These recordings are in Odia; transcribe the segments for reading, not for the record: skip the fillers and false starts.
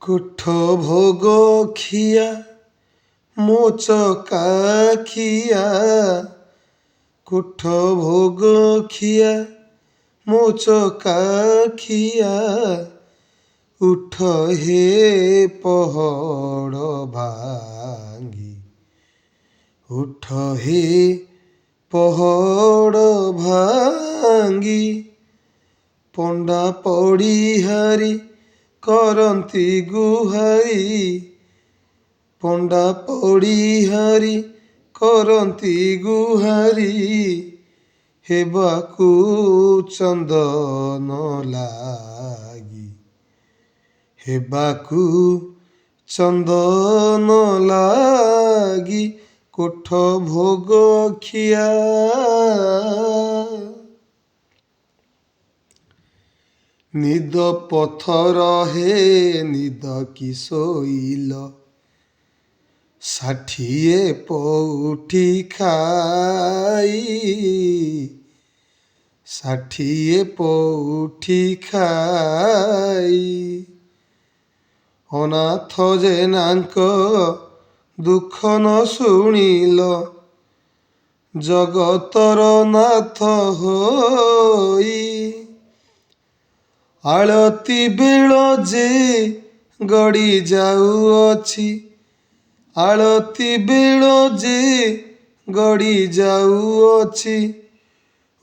କୋଠ ଭୋଗ ଖିଆ ମୋ ଚକାଖିଆ, କୋଠ ଭୋଗ ଖିଆ ମୋ ଚକାଖିଆ, ଉଠ ହେ ପହଡ଼ ଭାଙ୍ଗି, ଉଠ ହେ ପହଡ଼ ଭାଙ୍ଗି, ପଣ୍ଡା ପଡ଼ିହାରି କରନ୍ତି ଗୁହାରି, ପଣ୍ଡା ପଡ଼ିହାରି କରନ୍ତି ଗୁହାରି, ହେବାକୁ ଚନ୍ଦନ ଲାଗି, ହେବାକୁ ଚନ୍ଦନ ଲାଗି, କୋଠ ଭୋଗ ଖିଆ। ନିଦ ପଥର ହେ ନିଦ କି ଶୋଇଲ, 60 ପଉଠି ଖାଇ, 60 ପଉଠି ଖାଇ, ଅନାଥ ଜେନାଙ୍କ ଦୁଃଖ ନ ଶୁଣିଲ, ଜଗତର ନାଥ ହୋଇ, ଆଳତି ବେଳ ଯେ ଗଡ଼ି ଯାଉଅଛି, ଆଳତି ବେଳ ଯେ ଗଡ଼ି ଯାଉଅଛି,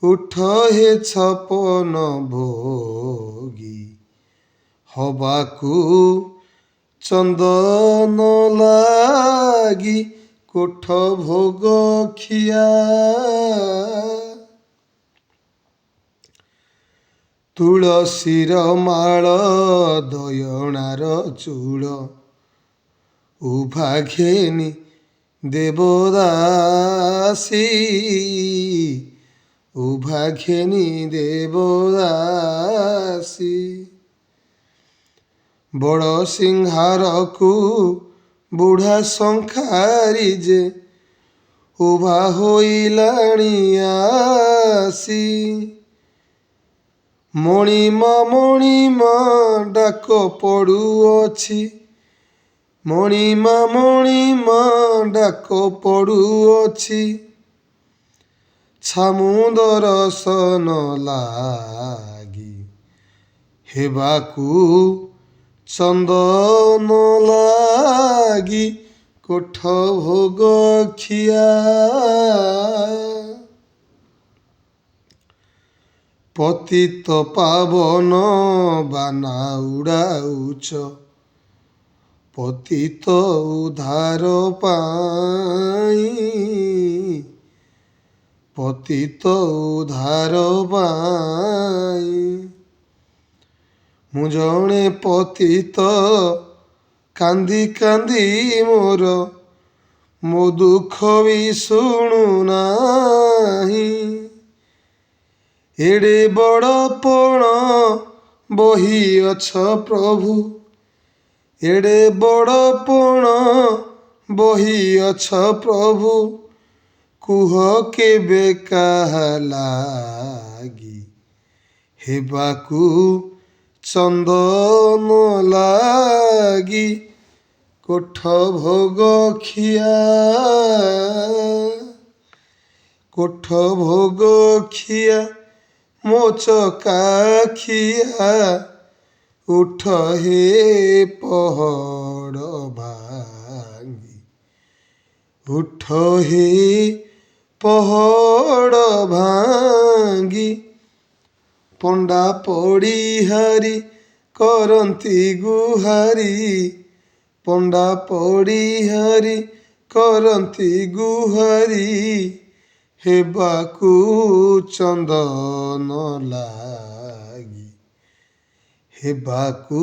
ଉଠ ହେ ଛପନ ଭୋଗୀ, ହବାକୁ ଚନ୍ଦନ ଲାଗି, କୋଠ ଭୋଗ ଖିଆ। ତୁଳସୀର ମାଳ ଦୟଣାର ଚୂଳ, ଉଭା ଘେନି ଦେବଦାସୀ, ଉଭା ଘେନି ଦେବଦାସୀ, ବଡ଼ ସିଂହାରକୁ ବୁଢ଼ା ଶଙ୍ଖାରି ଯେ, ଉଭା ହୋଇଲାଣି ଆସି, ମଣିମା ମଣିମା ଡାକ ପଡ଼ୁଅଛି, ମଣିମା ମଣିମା ଡାକ ପଡ଼ୁଅଛି, ଛାମୁଣ୍ଡ ଦର୍ଶନ ଲାଗି, ହେବାକୁ ଚନ୍ଦନ ଲାଗି, କୋଠ ଭୋଗ ଖିଆ। ପତିତ ପାବନ ବାନା ଉଡ଼ାଉଛ, ପତିତ ଉଦ୍ଧାର ପାଇଁ, ପତିତ ଉଦ୍ଧାର ପାଇଁ, ମୁଁ ଜଣେ ପତିତ କାନ୍ଦି କାନ୍ଦି ମୋର, ମୋ ଦୁଃଖ ବି ଶୁଣୁନାହିଁ, ଏଡ଼େ ବଡ଼ ପଣ ବହିଅଛ ପ୍ରଭୁ, ଏଡ଼େ ବଡ଼ ପଣ ବହିଅଛ ପ୍ରଭୁ, କୁହ କେବେ କାହା ଲାଗି, ହେବାକୁ ଚନ୍ଦନ ଲାଗି, କୋଠ ଭୋଗ ଖିଆ। କୋଠ ଭୋଗ ଖିଆ ମୋ ଚକାଖିଆ, ଉଠ ହେ ପହଡ଼ ଭାଙ୍ଗି, ଉଠ ହେ ପହଡ଼ ଭାଙ୍ଗି, ପଣ୍ଡା ପଡ଼ିହାରି କରନ୍ତି ଗୁହାରି, ପଣ୍ଡା ପଡ଼ିହାରି କରନ୍ତି ଗୁହାରି, ହେବାକୁ ଚନ୍ଦନ ଲାଗି, ହେବାକୁ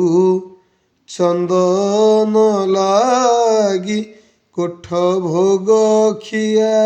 ଚନ୍ଦନ ଲାଗି, କୋଠ ଭୋଗ ଖିଆ।